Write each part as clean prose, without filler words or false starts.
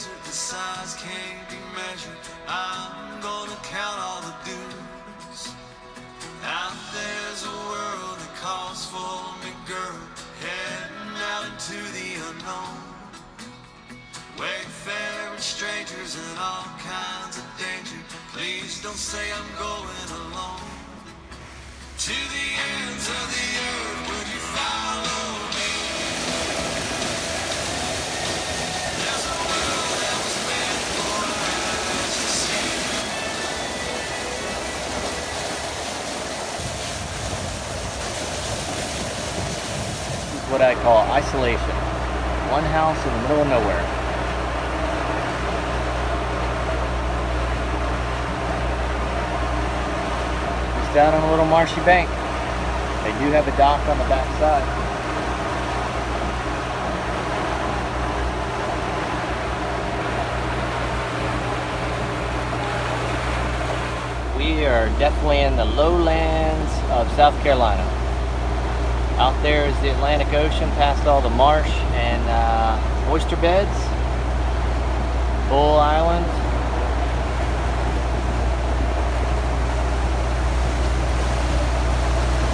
desert, the size can't be measured. I'm gonna count all the dues. Out there's a world that calls for me, girl, heading out into the unknown. Wayfaring strangers and all kinds of danger. Please don't say I'm going alone. To the ends of the earth, would you follow me? There's a world that was meant for us to see. This is what I call isolation. One house in the middle of nowhere. Out on a little marshy bank. They do have a dock on the back side. We are definitely in the lowlands of South Carolina. Out there is the Atlantic Ocean, past all the marsh and oyster beds. Bull Island.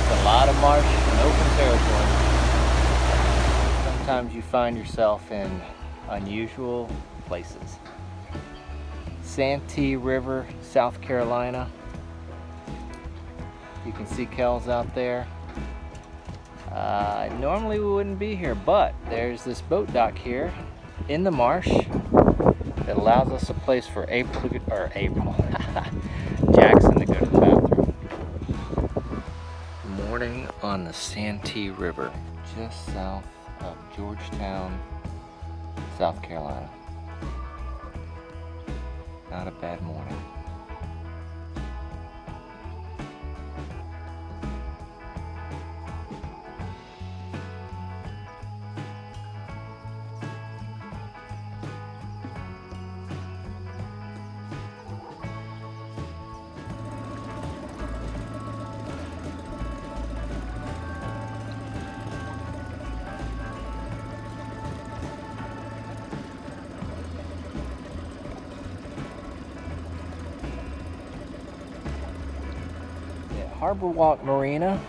A lot of marsh and open territory. Sometimes you find yourself in unusual places. Santee River, South Carolina. You can see Kells out there. Normally we wouldn't be here, but there's this boat dock here in the marsh that allows us a place for Jaxson to go to the bathroom. Morning on the Santee River, just south of Georgetown, South Carolina. Not a bad morning. Harbor Walk Marina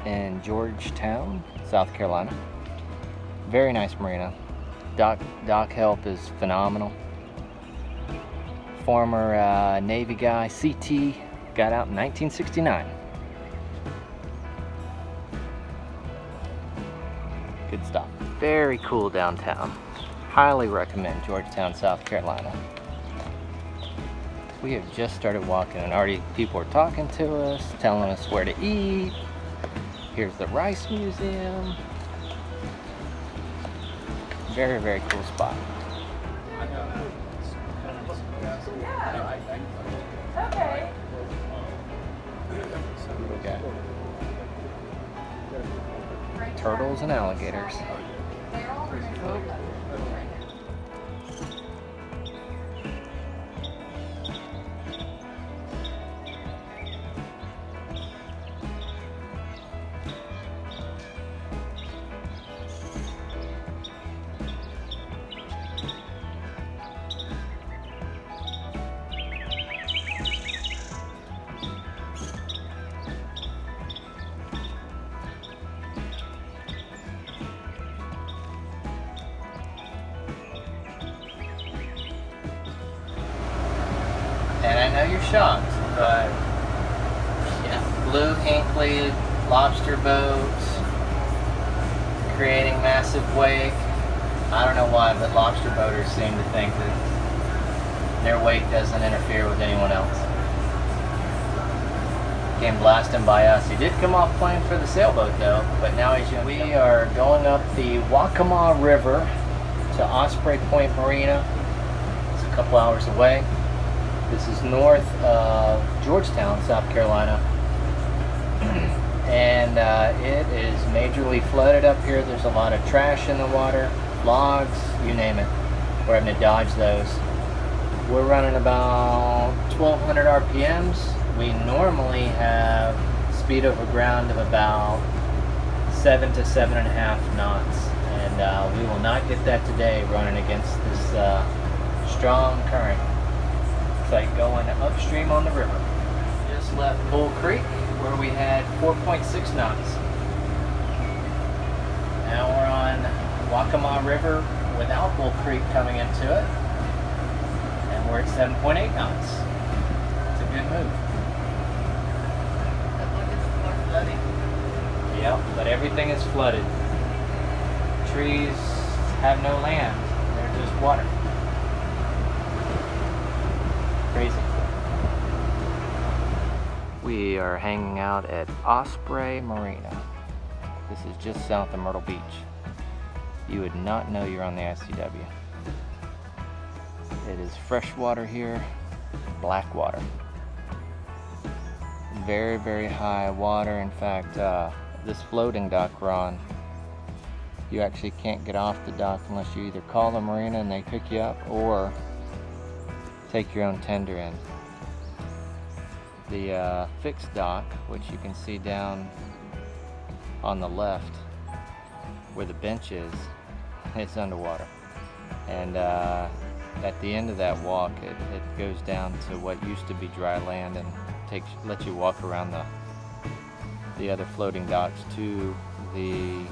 in Georgetown, South Carolina. Very nice marina. Dock help is phenomenal. Former Navy guy, CT, got out in 1969. Good stop. Very cool downtown. Highly recommend Georgetown, South Carolina. We have just started walking and already people are talking to us, telling us where to eat. Here's the Rice Museum. Very, very cool spot. Okay. We got turtles and alligators. And I know you're shocked, but yeah, blue ink-plated lobster boats creating massive wake. I don't know why, but lobster boaters seem to think that their wake doesn't interfere with anyone else. Came blasting by us. He did come off playing for the sailboat though, but now he's young. We are going up the Waccamaw River to Osprey Point Marina. It's a couple hours away. This is north of Georgetown, South Carolina. And it is majorly flooded up here. There's a lot of trash in the water, logs, you name it. We're having to dodge those. We're running about 1200 RPMs. We normally have speed over ground of about 7 to 7.5 knots. And we will not get that today running against this strong current. It's like going upstream on the river. Just left Bull Creek where we had 4.6 knots. Now we're on Waccamaw River without Bull Creek coming into it. And we're at 7.8 knots. It's a good move. Yep, but everything is flooded. Trees have no land. They're just water. Crazy. We are hanging out at Osprey Marina. This is just south of Myrtle Beach. You would not know you're on the ICW. It is fresh water here, black water. Very, very high water. In fact, this floating dock we're on, you actually can't get off the dock unless you either call the marina and they pick you up or take your own tender in. The fixed dock, which you can see down on the left where the bench is, it's underwater. And at the end of that walk, it goes down to what used to be dry land and lets you walk around the other floating docks to the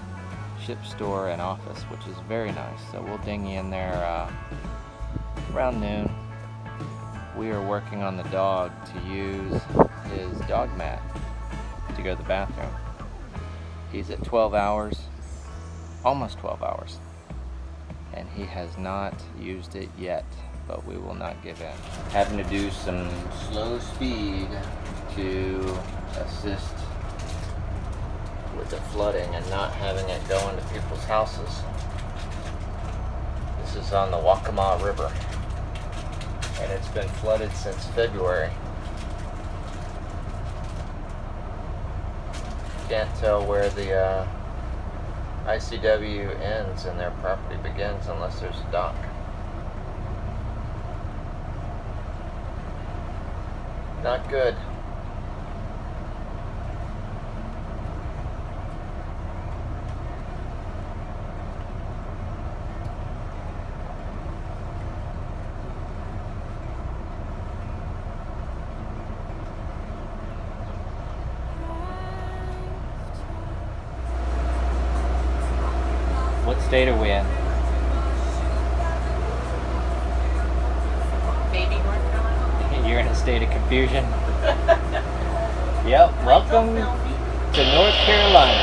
ship store and office, which is very nice. So we'll dinghy in there around noon. We are working on the dog to use his dog mat to go to the bathroom. He's at 12 hours, almost 12 hours, and he has not used it yet, but we will not give in. Having to do some slow speed to assist with the flooding and not having it go into people's houses. This is on the Waccamaw River, and it's been flooded since February. Can't tell where the ICW ends and their property begins unless there's a dock. Not good. What state are we in? Baby North Carolina. You're in a state of confusion. Yep, welcome to North Carolina.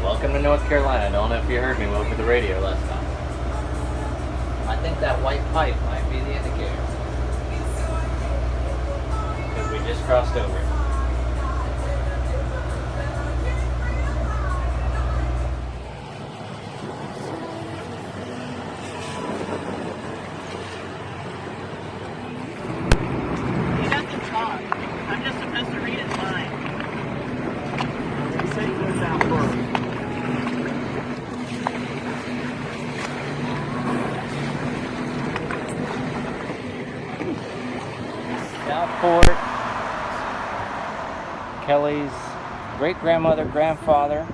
Welcome to North Carolina. I don't know if you heard me over the radio last time. I think that white pipe might be the indicator. Because we just crossed over it. He doesn't talk. I'm just supposed to read his mind. Say this out first. Southport, Kelly's great-grandmother, grandfather,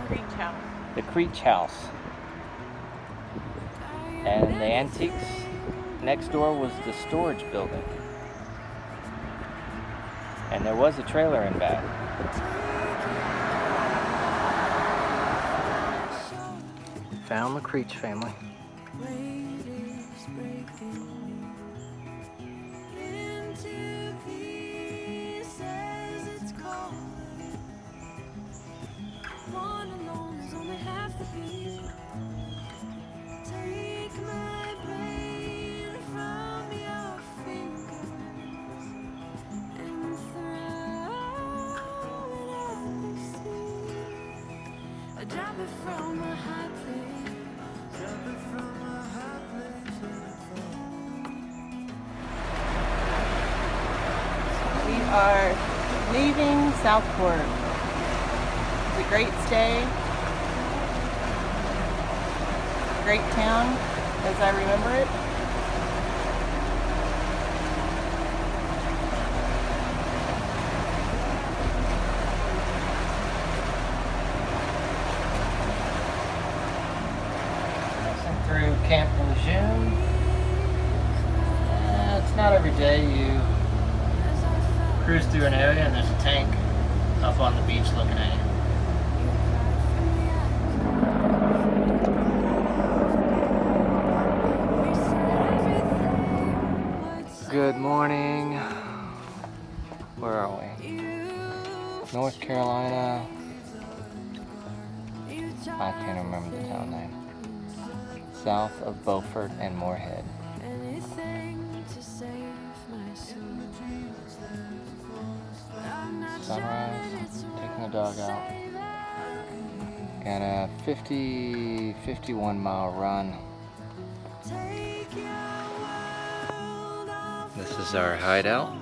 Creech house. the Creech house. And the antiques next door was the storage building. And there was a trailer in back. Found the Creech family. Drop it from a high place. Drop it from a high place. We are leaving Southport. It's a great stay. Great town, as I remember it. Camp Lejeune. It's not every day you cruise through an area and there's a tank up on the beach looking at you. Good morning. Where are we? North Carolina. I can't remember the town name. South of Beaufort and Moorhead. Sunrise, taking the dog out. Got a 51 mile run. This is our hideout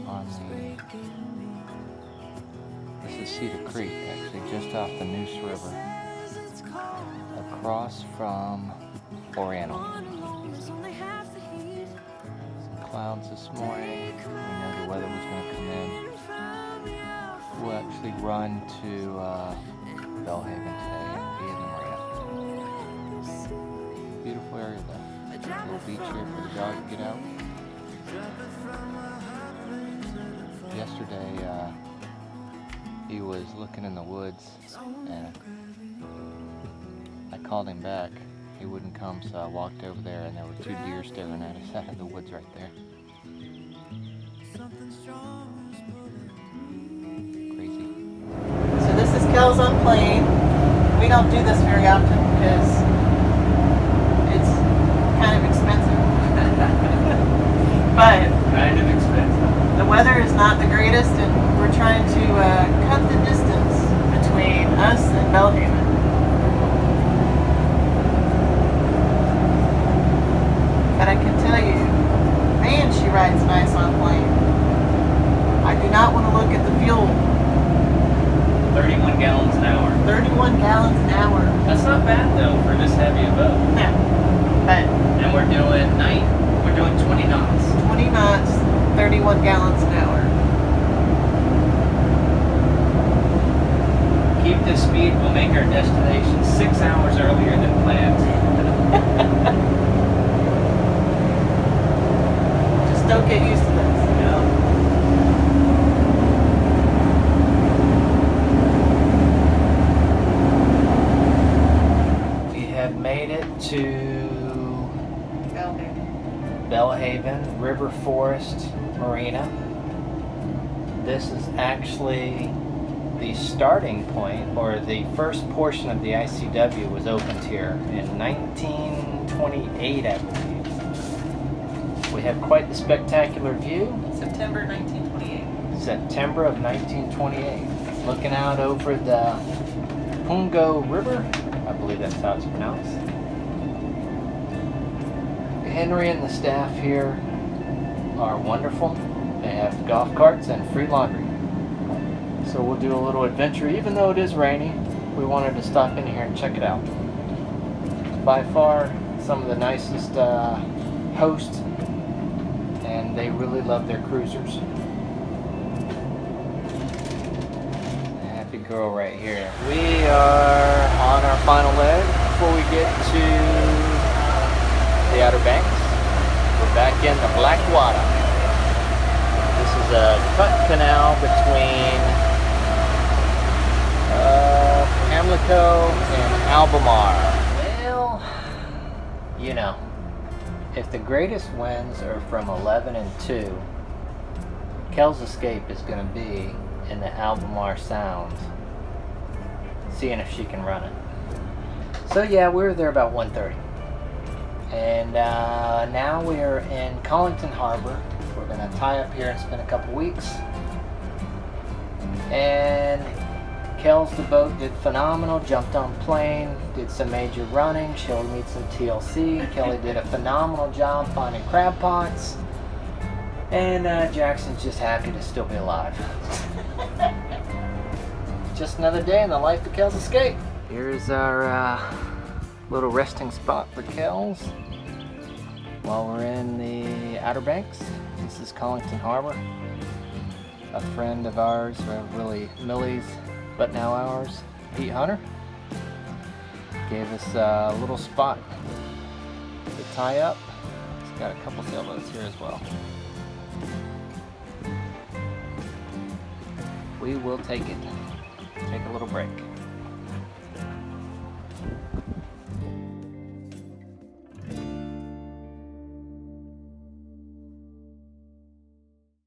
on this is Cedar Creek, actually just off the Neuse River, across from Oriental. Some clouds this morning. We know the weather was going to come in. We'll actually run to Belhaven today via the marina. Beautiful area though. Little beach here for the dog to get out. Yesterday, he was looking in the woods, and I called him back. He wouldn't come, so I walked over there, and there were 2 deer staring at us out of the woods right there. Crazy. So this is Kel's on plane. We don't do this very often because it's kind of expensive. But Kind of expensive. the weather is not the greatest, and we're trying to cut the distance between us and Belhaven. But I can tell you, man, she rides nice on plane. I do not want to look at the fuel. 31 gallons an hour. 31 gallons an hour. That's not bad though for this heavy a boat. No. But And we're doing 20 knots. 20 knots, 31 gallons an hour. Keep this speed, we'll make our destination 6 hours earlier than planned. Just don't get used to this, you know? We have made it to Okay. Belhaven River Forest Marina. This is actually the starting point, or the first portion of the ICW was opened here in 1928, I believe. We have quite the spectacular view. September 1928. September of 1928. Looking out over the Pungo River, I believe that's how it's pronounced. Henry and the staff here are wonderful. They have golf carts and free laundry. So we'll do a little adventure. Even though it is rainy, we wanted to stop in here and check it out. By far, some of the nicest hosts, and they really love their cruisers. Happy girl right here. We are on our final leg before we get to the Outer Banks. We're back in the Black Water. This is a cut canal between Pamlico and Albemarle. Well, you know, if the greatest winds are from 11 and 2, Kel's Escape is going to be in the Albemarle Sound, seeing if she can run it. So yeah, we were there about 1:30. And now we're in Collington Harbor. We're going to tie up here and spend a couple weeks. And Kel's the boat did phenomenal, jumped on plane, did some major running, showed me some TLC. Kelly did a phenomenal job finding crab pots. And Jackson's just happy to still be alive. Just another day in the life of Kel's Escape. Here's our little resting spot for Kel's while we're in the Outer Banks. This is Collington Harbor. A friend of ours, really Millie's, but now ours, Pete Hunter, Gave us a little spot to tie up. It's got a couple sailboats here as well. We will take it. Take a little break.